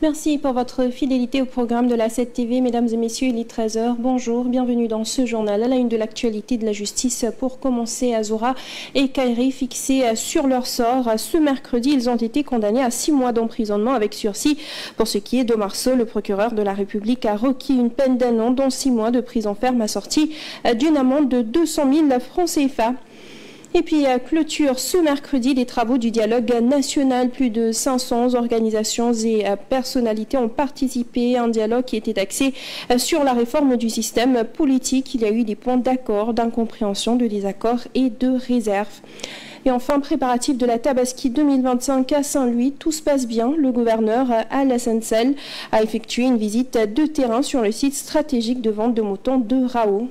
Merci pour votre fidélité au programme de la 7 TV. Mesdames et messieurs, il est 13h. Bonjour, bienvenue dans ce journal. À la une de l'actualité de la justice, pour commencer, Azura et Kairi fixés sur leur sort. Ce mercredi, ils ont été condamnés à 6 mois d'emprisonnement avec sursis. Pour ce qui est d'Omar Sow, le procureur de la République a requis une peine d'un an, dont 6 mois de prison ferme assortie d'une amende de 200 000 francs CFA. Et puis, clôture ce mercredi des travaux du dialogue national. Plus de 500 organisations et personnalités ont participé à un dialogue qui était axé sur la réforme du système politique. Il y a eu des points d'accord, d'incompréhension, de désaccord et de réserve. Et enfin, préparatif de la Tabaski 2025 à Saint-Louis, tout se passe bien. Le gouverneur Alassane Sall a effectué une visite de terrain sur le site stratégique de vente de moutons de Rao.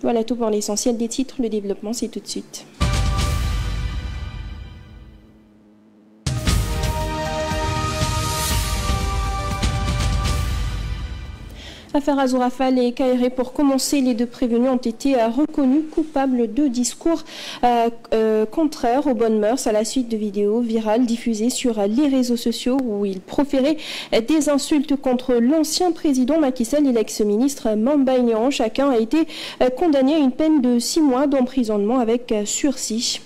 Voilà tout pour l'essentiel des titres. Le développement, c'est tout de suite. Affaire Azura Fall et Kairi, pour commencer, les deux prévenus ont été reconnus coupables de discours contraires aux bonnes mœurs à la suite de vidéos virales diffusées sur les réseaux sociaux où ils proféraient des insultes contre l'ancien président Macky Sall et l'ex-ministre Mamba Ignorant. Chacun a été condamné à une peine de 6 mois d'emprisonnement avec sursis.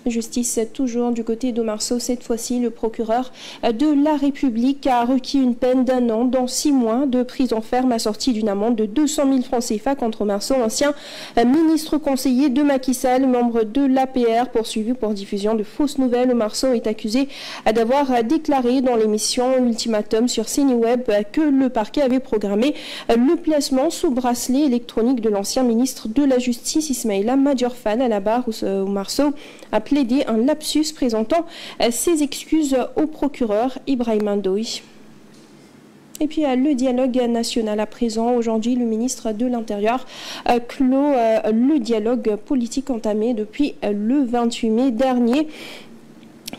Justice toujours du côté d'Omar Sow. Cette fois-ci, le procureur de la République a requis une peine d'un an, dont 6 mois de prison ferme assortie d'une amende de 200 000 francs CFA contre Omar Sow, ancien ministre conseiller de Macky Sall, membre de l'APR, poursuivi pour diffusion de fausses nouvelles. Omar Sow est accusé d'avoir déclaré dans l'émission Ultimatum sur CNeWeb que le parquet avait programmé le placement sous bracelet électronique de l'ancien ministre de la Justice Ismaïla Madior Fall. À la barre, Omar Sow a plaidé un lapsus, présentant ses excuses au procureur Ibrahim Ndoye. Et puis le dialogue national à présent. Aujourd'hui, le ministre de l'Intérieur clôt le dialogue politique entamé depuis le 28 mai dernier.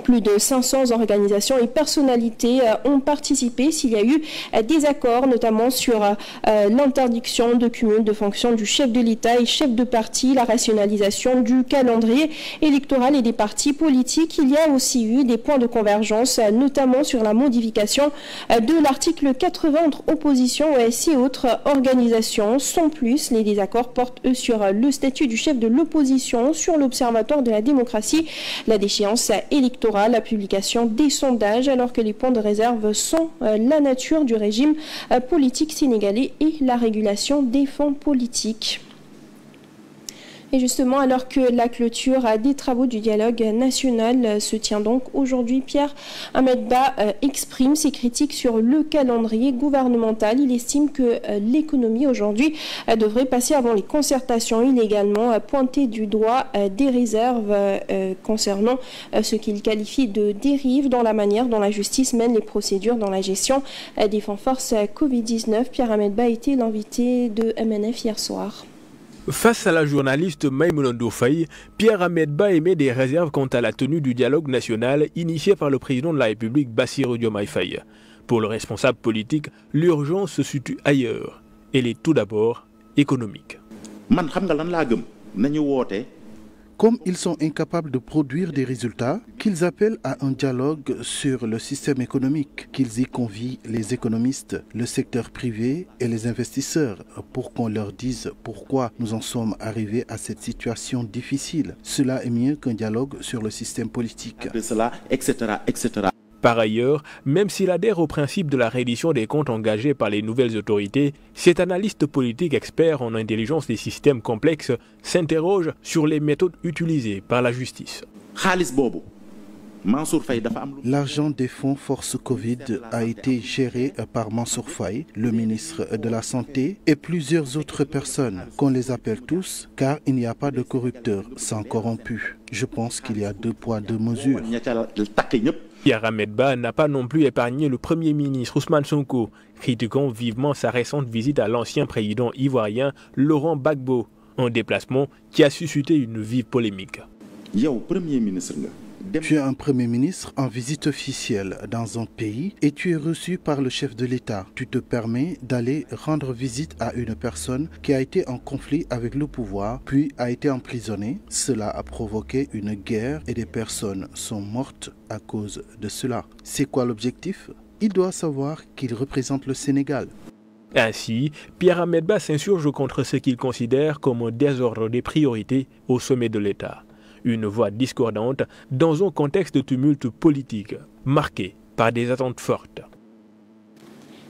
Plus de 500 organisations et personnalités ont participé. S'il y a eu des accords, notamment sur l'interdiction de cumul de fonctions du chef de l'État et chef de parti, la rationalisation du calendrier électoral et des partis politiques, il y a aussi eu des points de convergence, notamment sur la modification de l'article 80 entre opposition, OS et autres organisations. Sans plus, les désaccords portent eux sur le statut du chef de l'opposition, sur l'Observatoire de la démocratie, la déchéance électorale, la publication des sondages, alors que les points de réserve sont la nature du régime politique sénégalais et la régulation des fonds politiques. Et justement, alors que la clôture des travaux du dialogue national se tient donc aujourd'hui, Pierre Ahmed Ba exprime ses critiques sur le calendrier gouvernemental. Il estime que l'économie aujourd'hui devrait passer avant les concertations. Il a également pointé du doigt des réserves concernant ce qu'il qualifie de dérive dans la manière dont la justice mène les procédures dans la gestion des fonds force Covid-19. Pierre Ahmed Ba était l'invité de MNF hier soir. Face à la journaliste Maïmouna Ndoye, Pierre Ahmed Ba émet des réserves quant à la tenue du dialogue national initié par le président de la République, Bassirou Diomaye Faye. Pour le responsable politique, l'urgence se situe ailleurs. Elle est tout d'abord économique. Comme ils sont incapables de produire des résultats, qu'ils appellent à un dialogue sur le système économique, qu'ils y convient les économistes, le secteur privé et les investisseurs pour qu'on leur dise pourquoi nous en sommes arrivés à cette situation difficile. Cela est mieux qu'un dialogue sur le système politique. Par ailleurs, même s'il adhère au principe de la reddition des comptes engagés par les nouvelles autorités, cet analyste politique expert en intelligence des systèmes complexes s'interroge sur les méthodes utilisées par la justice. L'argent des fonds force Covid a été géré par Mansour Faye, le ministre de la Santé, et plusieurs autres personnes, qu'on les appelle tous, car il n'y a pas de corrupteurs sans corrompus. Je pense qu'il y a 2 poids 2 mesures. Pierre Ahmed Ba n'a pas non plus épargné le Premier ministre Ousmane Sonko, critiquant vivement sa récente visite à l'ancien président ivoirien Laurent Gbagbo, un déplacement qui a suscité une vive polémique. Tu es un Premier ministre en visite officielle dans un pays et tu es reçu par le chef de l'État. Tu te permets d'aller rendre visite à une personne qui a été en conflit avec le pouvoir, puis a été emprisonnée. Cela a provoqué une guerre et des personnes sont mortes à cause de cela. C'est quoi l'objectif ? il doit savoir qu'il représente le Sénégal. Ainsi, Pierre Ahmed Ba s'insurge contre ce qu'il considère comme un désordre des priorités au sommet de l'État. Une voix discordante dans un contexte de tumulte politique marqué par des attentes fortes.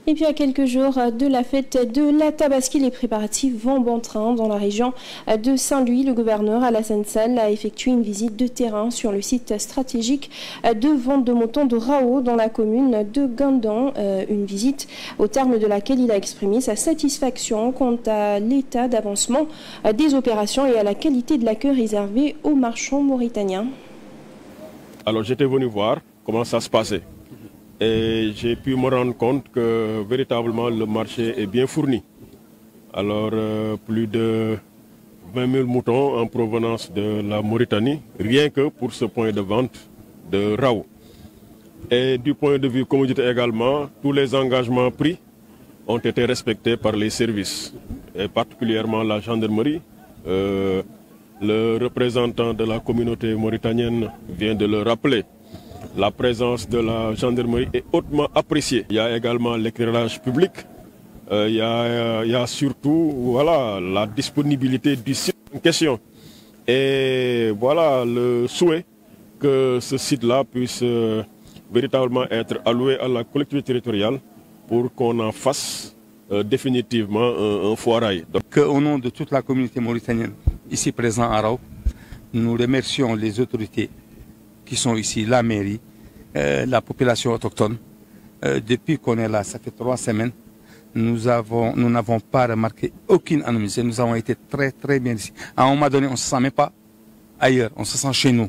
Et puis à quelques jours de la fête de la Tabaski, les préparatifs vont bon train dans la région de Saint-Louis. Le gouverneur Alassane Sall a effectué une visite de terrain sur le site stratégique de vente de moutons de Rao dans la commune de Gandan. Une visite au terme de laquelle il a exprimé sa satisfaction quant à l'état d'avancement des opérations et à la qualité de l'accueil réservé aux marchands mauritaniens. Alors j'étais venu voir comment ça se passait. Et j'ai pu me rendre compte que véritablement le marché est bien fourni. Alors plus de 20 000 moutons en provenance de la Mauritanie, rien que pour ce point de vente de Rao. Et du point de vue commodité également, tous les engagements pris ont été respectés par les services, et particulièrement la gendarmerie. Le représentant de la communauté mauritanienne vient de le rappeler. La présence de la gendarmerie est hautement appréciée. Il y a également l'éclairage public. Il y a surtout voilà, la disponibilité du site en question. Et voilà le souhait que ce site-là puisse véritablement être alloué à la collectivité territoriale pour qu'on en fasse définitivement un foirail. Au nom de toute la communauté mauritanienne ici présente à Rao, nous remercions les autorités qui sont ici, la mairie, la population autochtone. Depuis qu'on est là, ça fait 3 semaines, nous n'avons pas remarqué aucune anomalie. Nous avons été très très bien ici. À un moment donné, on ne se sent même pas ailleurs, on se sent chez nous.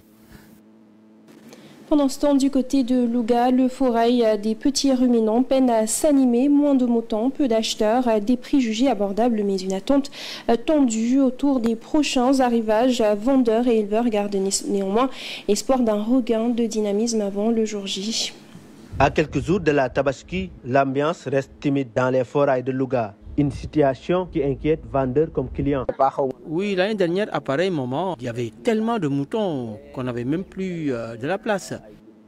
Pendant ce temps, du côté de Louga, le forail des petits ruminants peine à s'animer, moins de moutons, peu d'acheteurs, des prix jugés abordables, mais une attente tendue autour des prochains arrivages. Vendeurs et éleveurs gardent néanmoins espoir d'un regain de dynamisme avant le jour J. À quelques jours de la Tabaski, l'ambiance reste timide dans les forails de Louga. Une situation qui inquiète vendeurs comme clients. Oui, l'année dernière, à pareil moment, il y avait tellement de moutons qu'on n'avait même plus de la place.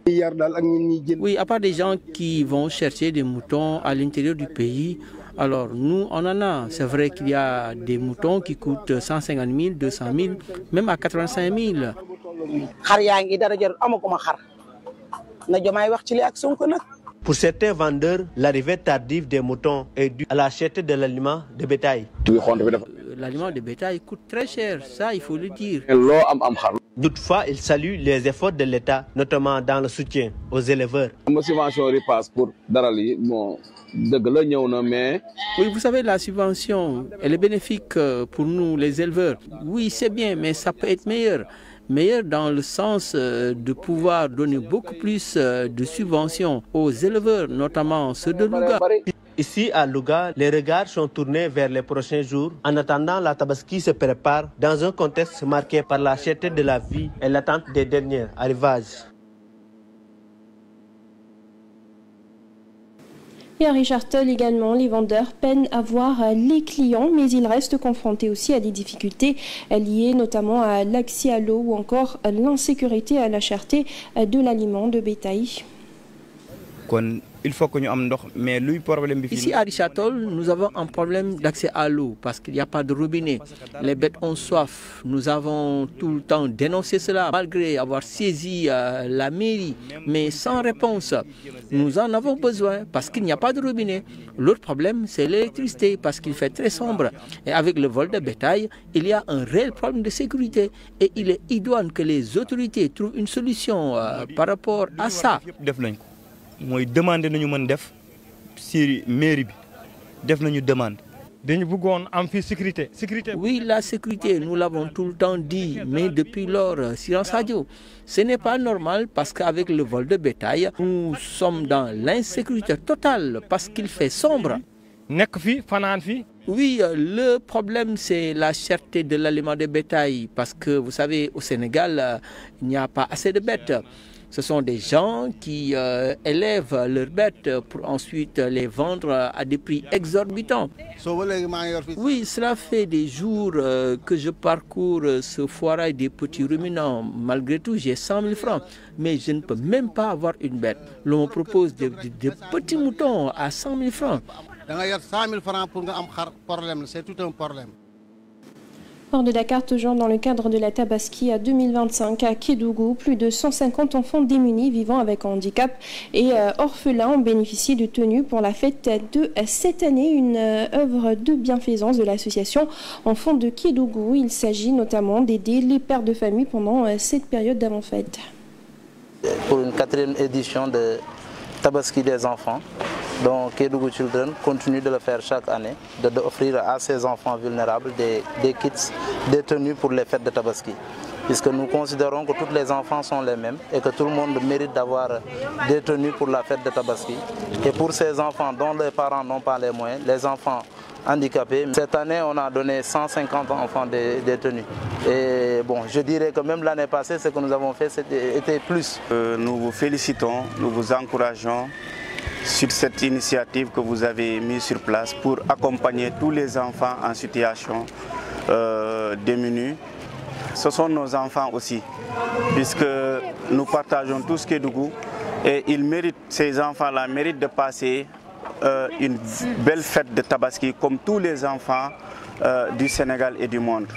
Oui, à part des gens qui vont chercher des moutons à l'intérieur du pays, alors nous, on en a. C'est vrai qu'il y a des moutons qui coûtent 150 000, 200 000, même à 85 000. Pour certains vendeurs, l'arrivée tardive des moutons est due à la cherté de l'aliment de bétail. L'aliment de bétail coûte très cher, ça il faut le dire. Toutefois, ils saluent les efforts de l'État, notamment dans le soutien aux éleveurs. Oui, vous savez, la subvention, elle est bénéfique pour nous, les éleveurs. Oui, c'est bien, mais ça peut être meilleur. Meilleur dans le sens de pouvoir donner beaucoup plus de subventions aux éleveurs, notamment ceux de Louga. Ici à Louga, les regards sont tournés vers les prochains jours. En attendant, la Tabaski se prépare dans un contexte marqué par la cherté de la vie et l'attente des derniers arrivages. Et à Richard Toll également, les vendeurs peinent à voir les clients, mais ils restent confrontés aussi à des difficultés liées notamment à l'accès à l'eau ou encore à l'insécurité et à la cherté de l'aliment de bétail. Ici à Richard Toll, nous avons un problème d'accès à l'eau parce qu'il n'y a pas de robinet. Les bêtes ont soif. Nous avons tout le temps dénoncé cela malgré avoir saisi la mairie, mais sans réponse. Nous en avons besoin parce qu'il n'y a pas de robinet. L'autre problème, c'est l'électricité parce qu'il fait très sombre. Et avec le vol de bétail, il y a un réel problème de sécurité. Et il est idoine que les autorités trouvent une solution par rapport à ça. Moi demandé nañu mën def ci mairie bi def nañu demande. dañu bëggoon am fi sécurité. Oui, la sécurité, nous l'avons tout le temps dit, mais depuis lors, silence radio. Ce n'est pas normal parce qu'avec le vol de bétail, nous sommes dans l'insécurité totale parce qu'il fait sombre. Oui, le problème c'est la cherté de l'aliment de bétail parce que vous savez, au Sénégal, il n'y a pas assez de bêtes. Ce sont des gens qui élèvent leurs bêtes pour ensuite les vendre à des prix exorbitants. Oui, cela fait des jours que je parcours ce foirail des petits ruminants. Malgré tout, j'ai 100 000 francs, mais je ne peux même pas avoir une bête. L'on me propose des petits moutons à 100 000 francs. C'est tout un problème. Port de Dakar, toujours dans le cadre de la Tabaski à 2025 à Kédougou, plus de 150 enfants démunis vivant avec un handicap et orphelins ont bénéficié de tenues pour la fête de cette année, une œuvre de bienfaisance de l'association Enfants de Kédougou. Il s'agit notamment d'aider les pères de famille pendant cette période d'avant-fête. Pour une 4e édition de Tabaski des enfants, donc Kédougou Children continue de le faire chaque année, d'offrir à ces enfants vulnérables des kits, des tenues pour les fêtes de Tabaski. Puisque nous considérons que tous les enfants sont les mêmes et que tout le monde mérite d'avoir des tenues pour la fête de Tabaski. Et pour ces enfants dont les parents n'ont pas les moyens, les enfants handicapés, cette année on a donné 150 enfants des tenues. Et bon, je dirais que même l'année passée, ce que nous avons fait était plus. Nous vous félicitons, nous vous encourageons sur cette initiative que vous avez mise sur place pour accompagner tous les enfants en situation démunie. Ce sont nos enfants aussi, puisque nous partageons tous Kédougou et ils méritent, ces enfants-là méritent de passer une belle fête de Tabaski comme tous les enfants du Sénégal et du monde.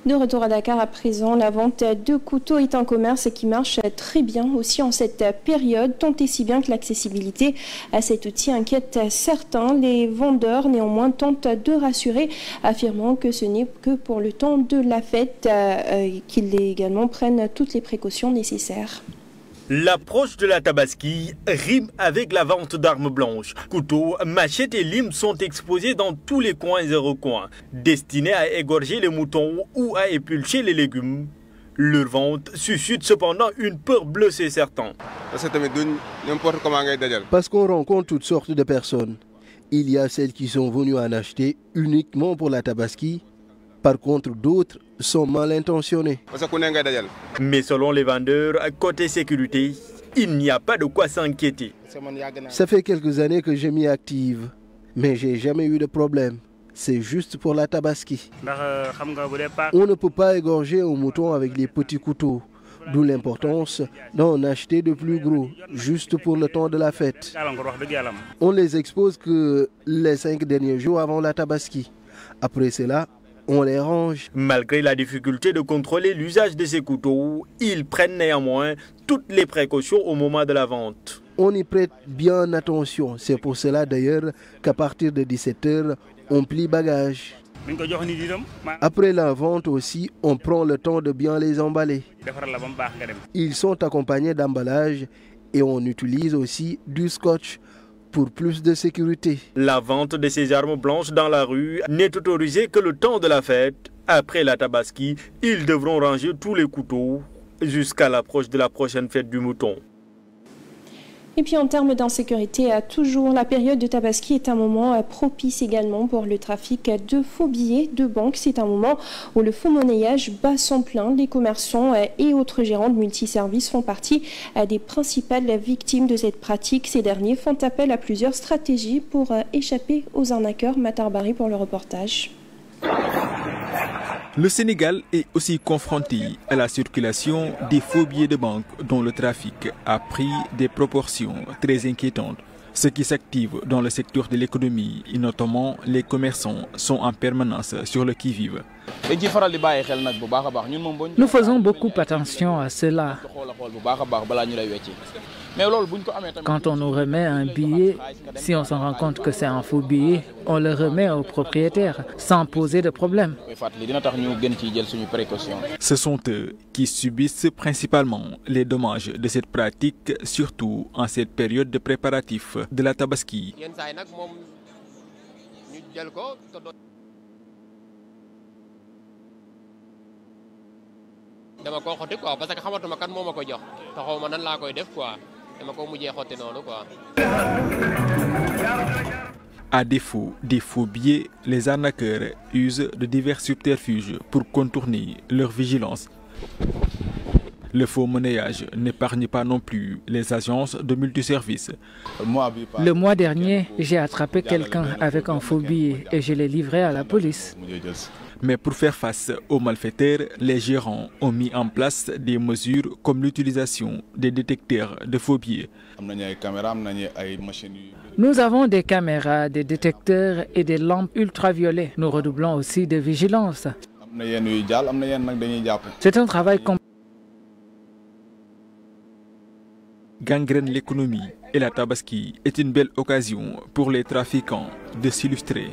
De retour à Dakar à présent, la vente de couteaux est un commerce qui marche très bien aussi en cette période, tant et si bien que l'accessibilité à cet outil inquiète certains. Les vendeurs néanmoins tentent de rassurer, affirmant que ce n'est que pour le temps de la fête, qu'ils également prennent toutes les précautions nécessaires. L'approche de la Tabaski rime avec la vente d'armes blanches. Couteaux, machettes et limes sont exposés dans tous les coins et recoins, destinés à égorger les moutons ou à épulcher les légumes. Leur vente suscite cependant une peur bleue chez certains. Parce qu'on rencontre toutes sortes de personnes. Il y a celles qui sont venues en acheter uniquement pour la Tabaski. Par contre, d'autres sont mal intentionnés. Mais selon les vendeurs, côté sécurité, il n'y a pas de quoi s'inquiéter. Ça fait quelques années que je m'y active, mais j'ai jamais eu de problème. C'est juste pour la Tabaski. On ne peut pas égorger un mouton avec des petits couteaux, d'où l'importance d'en acheter de plus gros, juste pour le temps de la fête. On les expose que les 5 derniers jours avant la Tabaski. Après cela, on les range. Malgré la difficulté de contrôler l'usage de ces couteaux, ils prennent néanmoins toutes les précautions au moment de la vente. On y prête bien attention. C'est pour cela d'ailleurs qu'à partir de 17 h, on plie bagages. Après la vente aussi, on prend le temps de bien les emballer. Ils sont accompagnés d'emballage et on utilise aussi du scotch pour plus de sécurité. La vente de ces armes blanches dans la rue n'est autorisée que le temps de la fête. Après la Tabaski, ils devront ranger tous les couteaux jusqu'à l'approche de la prochaine fête du mouton. Et puis en termes d'insécurité, toujours la période de Tabaski est un moment propice également pour le trafic de faux billets de banque. C'est un moment où le faux monnayage bat son plein. Les commerçants et autres gérants de multiservices font partie des principales victimes de cette pratique. Ces derniers font appel à plusieurs stratégies pour échapper aux arnaqueurs. Matar Bari pour le reportage. Le Sénégal est aussi confronté à la circulation des faux billets de banque dont le trafic a pris des proportions très inquiétantes. Ceux qui s'activent dans le secteur de l'économie, et notamment les commerçants, sont en permanence sur le qui-vive. Nous faisons beaucoup attention à cela. Quand on nous remet un billet, si on s'en rend compte que c'est un faux billet, on le remet au propriétaire sans poser de problème. Ce sont eux qui subissent principalement les dommages de cette pratique, surtout en cette période de préparatifs de la Tabaski. À défaut des faux billets, les arnaqueurs usent de divers subterfuges pour contourner leur vigilance. Le faux monnayage n'épargne pas non plus les agences de multiservices. Le mois dernier, j'ai attrapé quelqu'un avec un faux billet et je l'ai livré à la police. Mais pour faire face aux malfaiteurs, les gérants ont mis en place des mesures comme l'utilisation des détecteurs de faux billets. Nous avons des caméras, des détecteurs et des lampes ultraviolets. Nous redoublons aussi de vigilance. C'est un travail complexe. Gangrène l'économie et la Tabaski est une belle occasion pour les trafiquants de s'illustrer.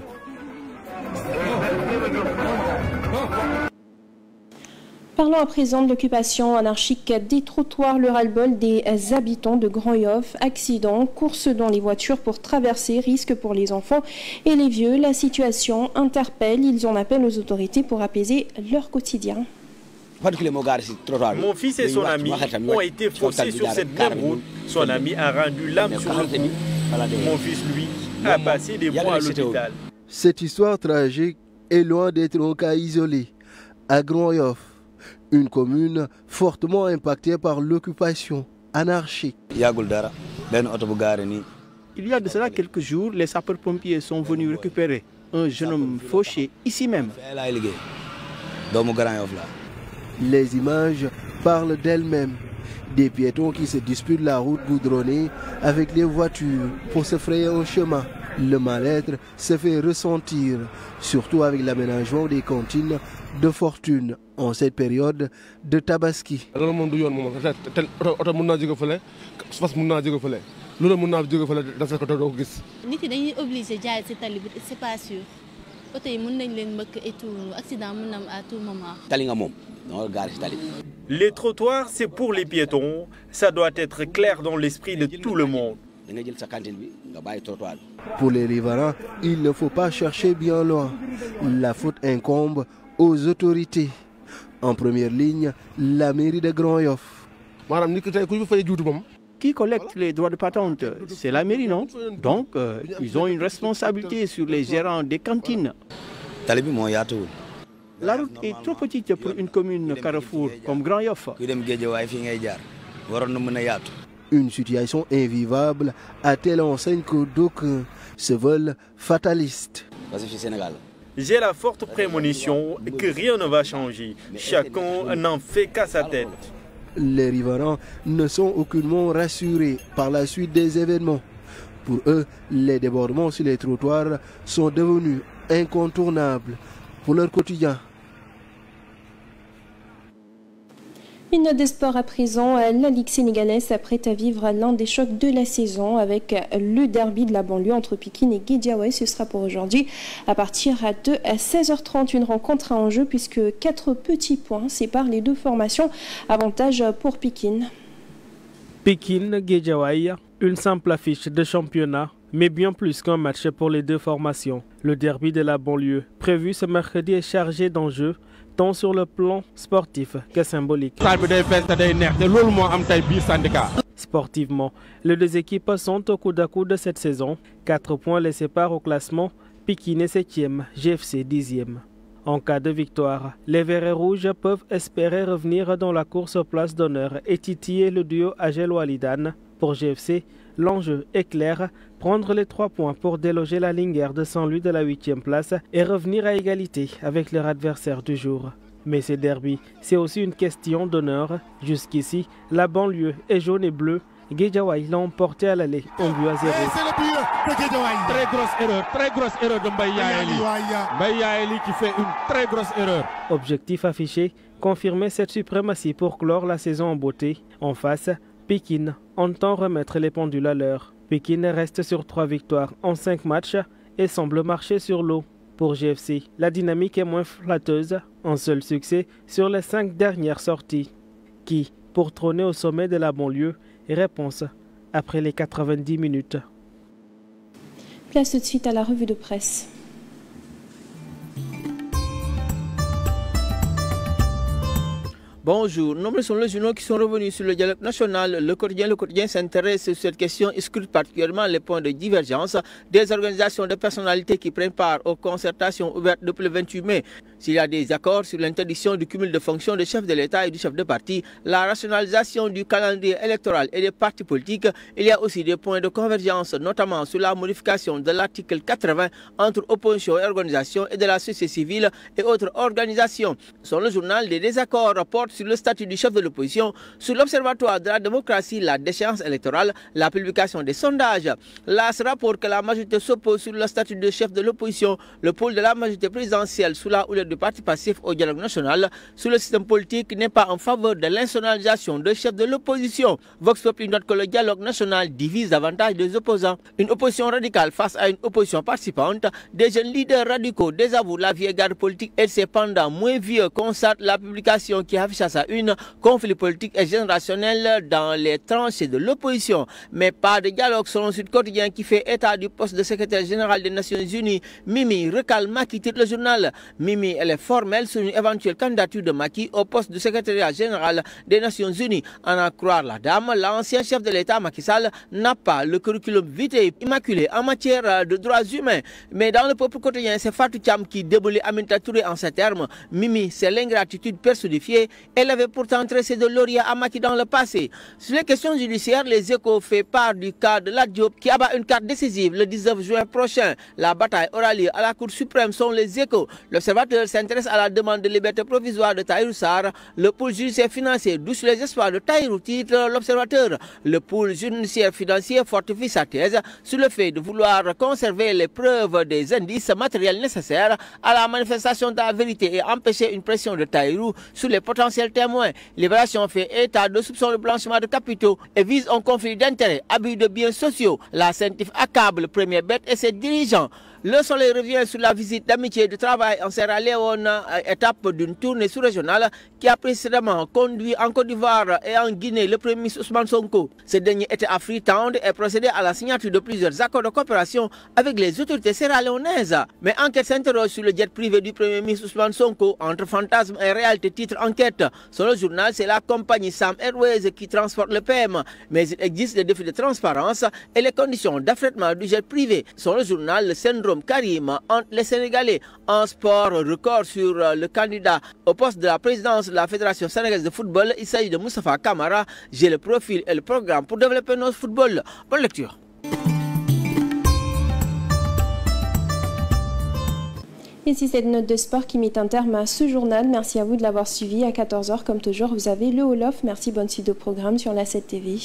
Parlons à présent de l'occupation anarchique des trottoirs, le ras-le-bol des habitants de Grand Yoff. Accidents, courses dans les voitures pour traverser, risques pour les enfants et les vieux. La situation interpelle, ils en appellent aux autorités pour apaiser leur quotidien. Mon fils et son ami ont été faussés sur cette même route. Son ami a rendu l'âme sur le coup. Mon fils, lui, a passé des mois à l'hôpital. Cette histoire tragique est loin d'être un cas isolé. À Grand Yoff, une commune fortement impactée par l'occupation anarchique. Il y a de cela quelques jours, les sapeurs-pompiers sont venus récupérer un jeune homme fauché ici même. Les images parlent d'elles-mêmes. Des piétons qui se disputent la route goudronnée avec les voitures pour se frayer un chemin. Le mal-être se fait ressentir, surtout avec l'aménagement des cantines de fortune en cette période de Tabaski. Les trottoirs, c'est pour les piétons. Ça doit être clair dans l'esprit de tout le monde. Pour les riverains, il ne faut pas chercher bien loin. La faute incombe aux autorités. En première ligne, la mairie de Grand Yoff. Qui collecte les droits de patente? C'est la mairie, non? Donc, ils ont une responsabilité sur les gérants des cantines. La route est trop petite pour une commune carrefour comme Grand Yoff. Une situation invivable à telle enseigne que d'aucuns se veulent fatalistes. J'ai la forte prémonition que rien ne va changer. Chacun n'en fait qu'à sa tête. Les riverains ne sont aucunement rassurés par la suite des événements. Pour eux, les débordements sur les trottoirs sont devenus incontournables pour leur quotidien. Une note de sport à présent, la Ligue sénégalaise s'apprête à vivre l'un des chocs de la saison avec le derby de la banlieue entre Pikine et Guédiawaye. Ce sera pour aujourd'hui à partir de 16h30, une rencontre à enjeu puisque 4 petits points séparent les deux formations. Avantage pour Pikine. Pikine, Guédiawaye, une simple affiche de championnat, mais bien plus qu'un match pour les deux formations. Le derby de la banlieue, prévu ce mercredi, est chargé d'enjeux, tant sur le plan sportif que symbolique. Sportivement, les deux équipes sont au coude à coude cette saison. 4 points les séparent au classement, Pikine est 7e, GFC 10e. En cas de victoire, les Verts et Rouges peuvent espérer revenir dans la course aux places d'honneur et titiller le duo Agel-Walidane. Pour GFC, l'enjeu est clair, prendre les 3 points pour déloger la Linguère de Saint-Louis de la 8e place et revenir à égalité avec leur adversaire du jour. Mais ce derby, c'est aussi une question d'honneur. Jusqu'ici, la banlieue est jaune et bleue. Guédiawaye l'a emporté à l'aller, 1-0. C'est le but de Guédiawaye. Très grosse erreur de Mbaye Yaeli. Mbaye Yaeli qui fait une très grosse erreur. Objectif affiché, confirmer cette suprématie pour clore la saison en beauté. En face, Pikine entend remettre les pendules à l'heure. Pikine reste sur 3 victoires en 5 matchs et semble marcher sur l'eau. Pour GFC, la dynamique est moins flatteuse, un seul succès sur les 5 dernières sorties. Qui, pour trôner au sommet de la banlieue, réponse après les 90 minutes. Place tout de suite à la revue de presse. Bonjour, nombreux sont les journaux qui sont revenus sur le dialogue national. Le quotidien s'intéresse sur cette question et scrute particulièrement les points de divergence des organisations de personnalités qui prennent part aux concertations ouvertes depuis le 28 mai. S'il y a des accords sur l'interdiction du cumul de fonctions du chef de l'État et du chef de parti, la rationalisation du calendrier électoral et des partis politiques, il y a aussi des points de convergence, notamment sur la modification de l'article 80 entre opposition et organisation et de la société civile et autres organisations. Sur le journal, des désaccords portent sur le statut du chef de l'opposition, sur l'observatoire de la démocratie, la déchéance électorale, la publication des sondages. L'AS rapporte que la majorité s'oppose sur le statut de chef de l'opposition, le pôle de la majorité présidentielle sous la houlette du parti passif au dialogue national, sur le système politique n'est pas en faveur de l'insonalisation de chef de l'opposition. Vox Populi note que le dialogue national divise davantage des opposants. Une opposition radicale face à une opposition participante, des jeunes leaders radicaux désavouent la vieille garde politique et cependant moins vieux constatent la publication qui affiche à sa une conflit politique et générationnel dans les tranchées de l'opposition. Mais pas de dialogue selon Sud Quotidien qui fait état du poste de secrétaire général des Nations Unies. Mimi recale Macky, titre le journal. Mimi, elle est formelle sur une éventuelle candidature de Macky au poste de secrétariat général des Nations Unies. En à croire la dame, l'ancien chef de l'État Macky Sall n'a pas le curriculum vitae immaculé en matière de droits humains. Mais dans le peuple quotidien, c'est Fatou Thiam qui déboulait Aminata Touré en ces termes. Mimi, c'est l'ingratitude personnifiée. Elle avait pourtant tressé de lauriers à Macky dans le passé. Sur les questions judiciaires, les Échos fait part du cas de Lat Diop qui abat une carte décisive le 19 juin prochain. La bataille aura lieu à la Cour suprême, sont les Échos. L'Observateur s'intéresse à la demande de liberté provisoire de Tahirou Sarr. Le pôle judiciaire financier douce les espoirs de Tahirou, titre l'Observateur. Le pôle judiciaire financier fortifie sa thèse sur le fait de vouloir conserver les preuves des indices matériels nécessaires à la manifestation de la vérité et empêcher une pression de Tahirou sur les potentiels témoins. Libération fait état de soupçons de blanchiment de capitaux et vise un conflit d'intérêts, abus de biens sociaux. La CENTIF accable Premier Bet et ses dirigeants. Le Soleil revient sur la visite d'amitié et de travail en Sierra Leone, étape d'une tournée sous-régionale qui a précédemment conduit en Côte d'Ivoire et en Guinée le Premier ministre Ousmane Sonko. Ce dernier était à Freetown et procédé à la signature de plusieurs accords de coopération avec les autorités sierra-léonaises. Mais enquête s'interroge sur le jet privé du Premier ministre Ousmane Sonko, entre fantasme et réalité, titre enquête. Selon le journal, c'est la compagnie Sam Airways qui transporte le PM. Mais il existe des défis de transparence et les conditions d'affrètement du jet privé. Selon le journal, le syndrome Karim entre les Sénégalais. En sport, record sur le candidat au poste de la présidence de la Fédération sénégalaise de football. Il s'agit de Moustapha Kamara. J'ai le profil et le programme pour développer notre football. Bonne lecture. Et c'est cette note de sport qui met un terme à ce journal. Merci à vous de l'avoir suivi. À 14h, comme toujours, vous avez le Wolof. Merci, bonne suite au programme sur la 7 TV.